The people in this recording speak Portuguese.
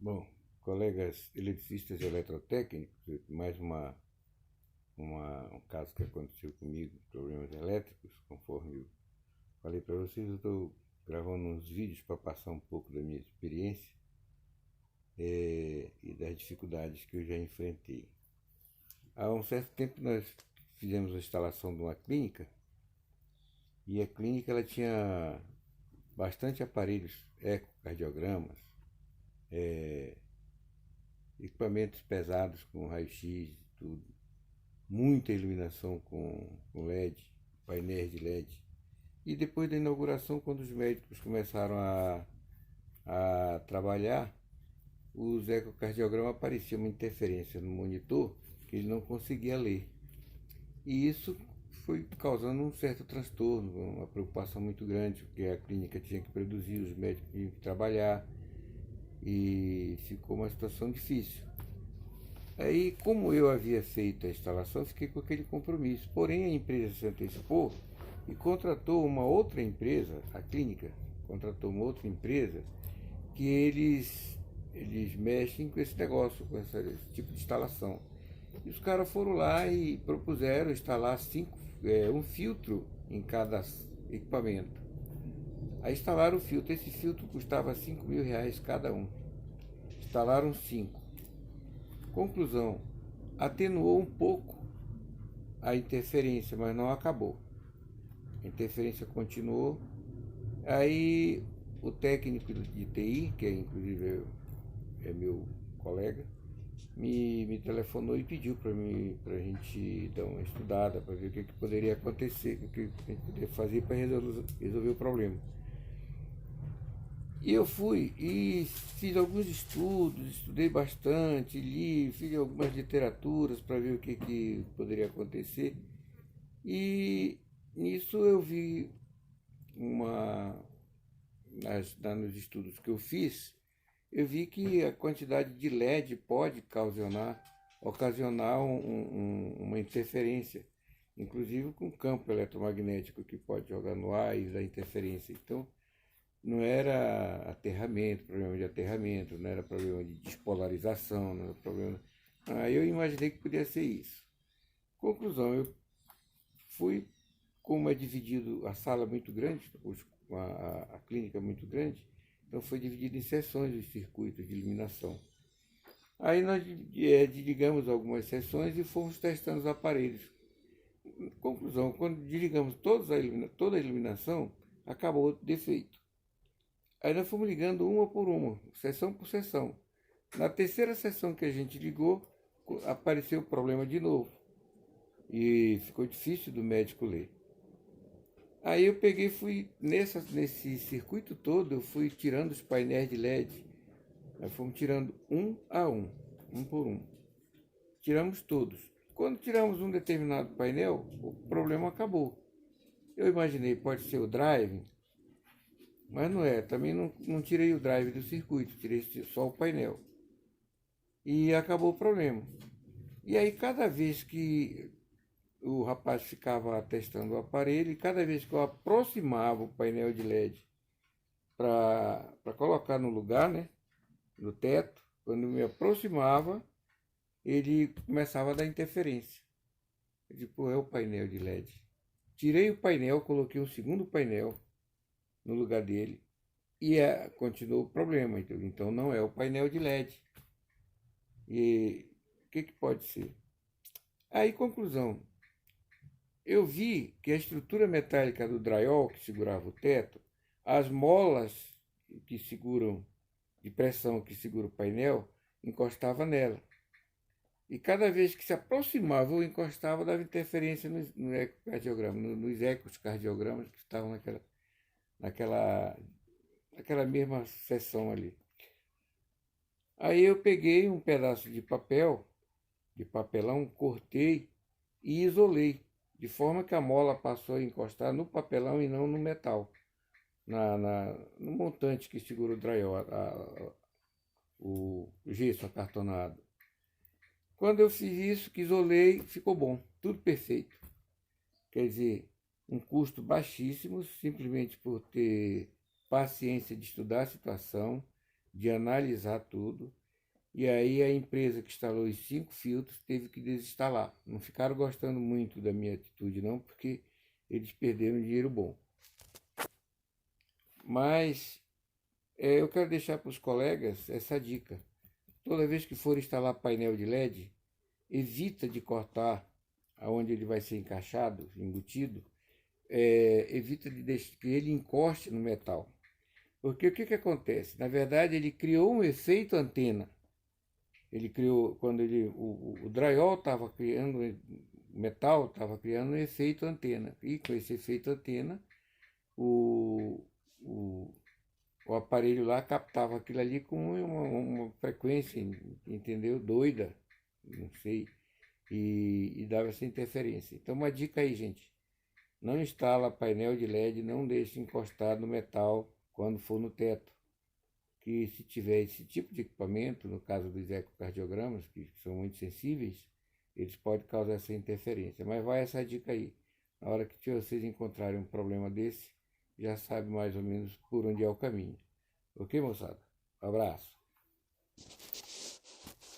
Bom, colegas eletricistas e eletrotécnicos, mais um caso que aconteceu comigo, problemas elétricos, conforme eu falei para vocês, eu estou gravando uns vídeos para passar um pouco da minha experiência e das dificuldades que eu já enfrentei. Há um certo tempo nós fizemos a instalação de uma clínica e a clínica ela tinha bastante aparelhos, ecocardiogramas, equipamentos pesados com raio-x e tudo, muita iluminação com LED, painéis de LED. E depois da inauguração, quando os médicos começaram a trabalhar, os ecocardiogramas apareciam uma interferência no monitor que ele não conseguia ler. E isso foi causando um certo transtorno, uma preocupação muito grande, porque a clínica tinha que produzir, os médicos tinham que trabalhar e ficou uma situação difícil. Aí, como eu havia feito a instalação, eu fiquei com aquele compromisso. Porém, a empresa se antecipou e contratou uma outra empresa, a clínica contratou uma outra empresa que eles mexem com esse negócio, com esse tipo de instalação. E os caras foram lá e propuseram instalar um filtro em cada equipamento. Aí instalaram o filtro, esse filtro custava R$ 5.000 cada um. Instalaram 5. Conclusão, atenuou um pouco a interferência, mas não acabou. A interferência continuou. Aí o técnico de TI, que inclusive é meu colega, me telefonou e pediu para a gente dar uma estudada, para ver o que poderia acontecer, o que a gente poderia fazer para resolver o problema. E eu fui e fiz alguns estudos, estudei bastante, li, fiz algumas literaturas para ver o que poderia acontecer. E nisso eu vi nos estudos que eu fiz, eu vi que a quantidade de LED pode ocasionar uma interferência, inclusive com campo eletromagnético que pode jogar no ar e dar interferência. Então, não era problema de aterramento, não era problema de despolarização, não era problema. Aí eu imaginei que podia ser isso. Conclusão, eu fui, como é dividido a sala muito grande, a clínica muito grande, então foi dividido em seções os circuitos de iluminação. Aí nós desligamos algumas seções e fomos testando os aparelhos. Conclusão, quando desligamos toda a iluminação, acabou o defeito. Aí nós fomos ligando uma por uma, sessão por sessão. Na terceira sessão que a gente ligou, apareceu o problema de novo. E ficou difícil do médico ler. Aí eu peguei e fui, nesse circuito todo, eu fui tirando os painéis de LED. Nós fomos tirando um a um por um. Tiramos todos. Quando tiramos um determinado painel, o problema acabou. Eu imaginei, pode ser o drive, mas não é. Também não tirei o drive do circuito, tirei só o painel. E acabou o problema. E aí, cada vez que o rapaz ficava testando o aparelho, e cada vez que eu aproximava o painel de LED para colocar no lugar, né, no teto, quando eu me aproximava, ele começava a dar interferência. Eu disse, pô, é o painel de LED. Tirei o painel, coloquei um segundo painel no lugar dele e continuou o problema. Então não é o painel de LED. E o que pode ser? Aí, conclusão, eu vi que a estrutura metálica do drywall que segurava o teto, as molas que seguram, de pressão que segura o painel, encostava nela. E cada vez que se aproximava ou encostava, dava interferência no ecocardiograma, nos ecocardiogramas que estavam naquela mesma seção ali. Aí eu peguei um pedaço de papelão, cortei e isolei, de forma que a mola passou a encostar no papelão e não no metal, no montante que segura o drywall, o gesso acartonado. Quando eu fiz isso, que isolei, ficou bom, tudo perfeito. Quer dizer, um custo baixíssimo, simplesmente por ter paciência de estudar a situação, de analisar tudo. E aí a empresa que instalou os 5 filtros teve que desinstalar. Não ficaram gostando muito da minha atitude não, porque eles perderam dinheiro bom. Mas eu quero deixar para os colegas essa dica. Toda vez que for instalar painel de LED, evita de cortar aonde ele vai ser encaixado, embutido, evita de deixar que ele encoste no metal. Porque o que acontece? Na verdade, ele criou um efeito antena. Ele criou, quando o drywall estava criando, o metal estava criando um efeito antena. E com esse efeito antena, o, o, o aparelho lá captava aquilo ali com uma frequência, entendeu? Doida, não sei, e dava essa interferência. Então, uma dica aí, gente. Não instala painel de LED, não deixe encostado no metal quando for no teto. Que se tiver esse tipo de equipamento, no caso dos ecocardiogramas, que são muito sensíveis, eles podem causar essa interferência. Mas vai essa dica aí. Na hora que vocês encontrarem um problema desse, já sabe mais ou menos por onde é o caminho. Ok, moçada? Um abraço.